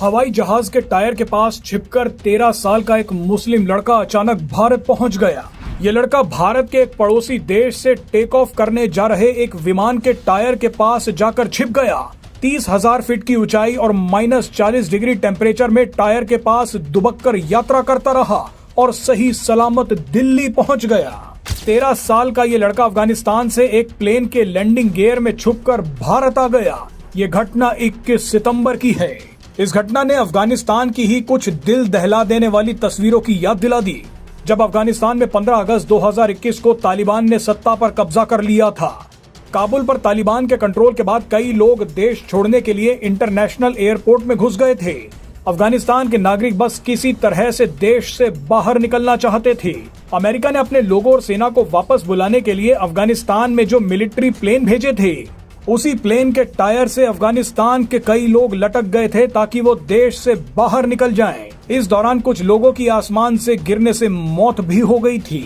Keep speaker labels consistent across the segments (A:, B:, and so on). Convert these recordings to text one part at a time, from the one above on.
A: हवाई जहाज के टायर के पास छिपकर 13 साल का एक मुस्लिम लड़का अचानक भारत पहुंच गया। ये लड़का भारत के एक पड़ोसी देश से टेक ऑफ करने जा रहे एक विमान के टायर के पास जाकर छिप गया। 30,000 फीट की ऊंचाई और -40 डिग्री टेम्परेचर में टायर के पास दुबककर यात्रा करता रहा और सही सलामत दिल्ली पहुंच गया। 13 साल का ये लड़का अफगानिस्तान से एक प्लेन के लैंडिंग गियर में छुपकर भारत आ गया। ये घटना 21 सितंबर की है। इस घटना ने अफगानिस्तान की ही कुछ दिल दहला देने वाली तस्वीरों की याद दिला दी। जब अफगानिस्तान में 15 अगस्त 2021 को तालिबान ने सत्ता पर कब्जा कर लिया था। काबुल पर तालिबान के कंट्रोल के बाद कई लोग देश छोड़ने के लिए इंटरनेशनल एयरपोर्ट में घुस गए थे। अफगानिस्तान के नागरिक बस किसी तरह से देश से बाहर निकलना चाहते थे। अमेरिका ने अपने लोगों और सेना को वापस बुलाने के लिए अफगानिस्तान में जो मिलिट्री प्लेन भेजे थे, उसी प्लेन के टायर से अफगानिस्तान के कई लोग लटक गए थे ताकि वो देश से बाहर निकल जाएं। इस दौरान कुछ लोगों की आसमान से गिरने से मौत भी हो गई थी।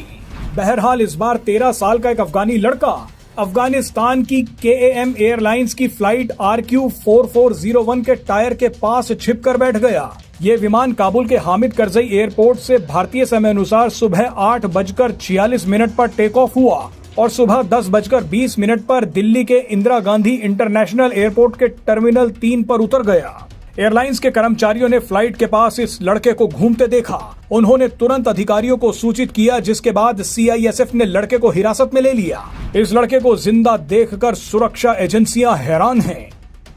A: बहरहाल इस बार 13 साल का एक अफगानी लड़का अफगानिस्तान की KAM एयरलाइंस की फ्लाइट RQ4401 के टायर के पास छिपकर बैठ गया। ये विमान काबुल के हामिद करजई एयरपोर्ट से भारतीय समय अनुसार सुबह 8:46 पर टेक ऑफ हुआ और सुबह 10:20 पर दिल्ली के इंदिरा गांधी इंटरनेशनल एयरपोर्ट के टर्मिनल 3 पर उतर गया। एयरलाइंस के कर्मचारियों ने फ्लाइट के पास इस लड़के को घूमते देखा। उन्होंने तुरंत अधिकारियों को सूचित किया, जिसके बाद CISF ने लड़के को हिरासत में ले लिया। इस लड़के को जिंदा देखकर सुरक्षा एजेंसियां हैरान हैं।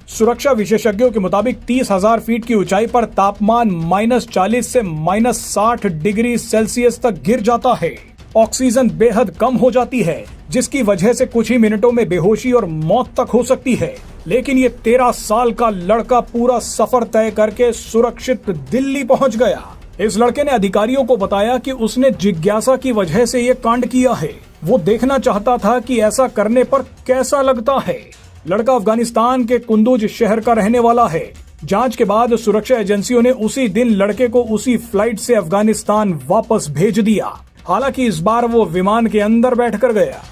A: सुरक्षा विशेषज्ञों के मुताबिक 30,000 फीट की ऊंचाई पर तापमान -40 से -60 डिग्री सेल्सियस तक गिर जाता है। ऑक्सीजन बेहद कम हो जाती है, जिसकी वजह से कुछ ही मिनटों में बेहोशी और मौत तक हो सकती है। लेकिन ये 13 साल का लड़का पूरा सफर तय करके सुरक्षित दिल्ली पहुंच गया। इस लड़के ने अधिकारियों को बताया कि उसने जिज्ञासा की वजह से ये कांड किया है। वो देखना चाहता था कि ऐसा करने पर कैसा लगता है। लड़का अफगानिस्तान के कुंदुज शहर का रहने वाला है। जांच के बाद सुरक्षा एजेंसियों ने उसी दिन लड़के को उसी फ्लाइट से अफगानिस्तान वापस भेज दिया। हालांकि इस बार वो विमान के अंदर बैठकर गया।